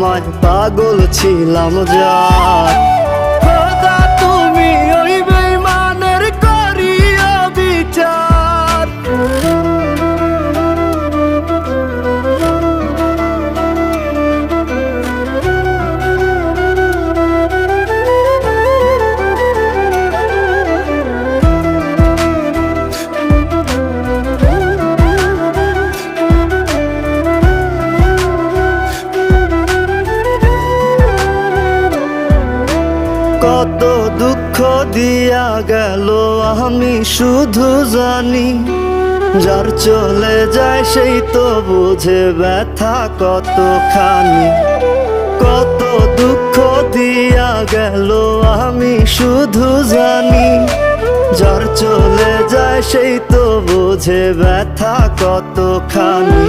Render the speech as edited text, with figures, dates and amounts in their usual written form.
সময় পাগল ছিলাম যার। খোদা তুমি ওই বেঈমানের করিও বিচার। কত দুঃখ দিয়া গেল আমি শুধু জানি, যার চলে যায় সেই তো বুঝে ব্যথা কতখানি। কত দুঃখ দিয়া গেল আমি শুধু জানি, যার চলে যায় সেই তো বুঝে ব্যথা কতখানি।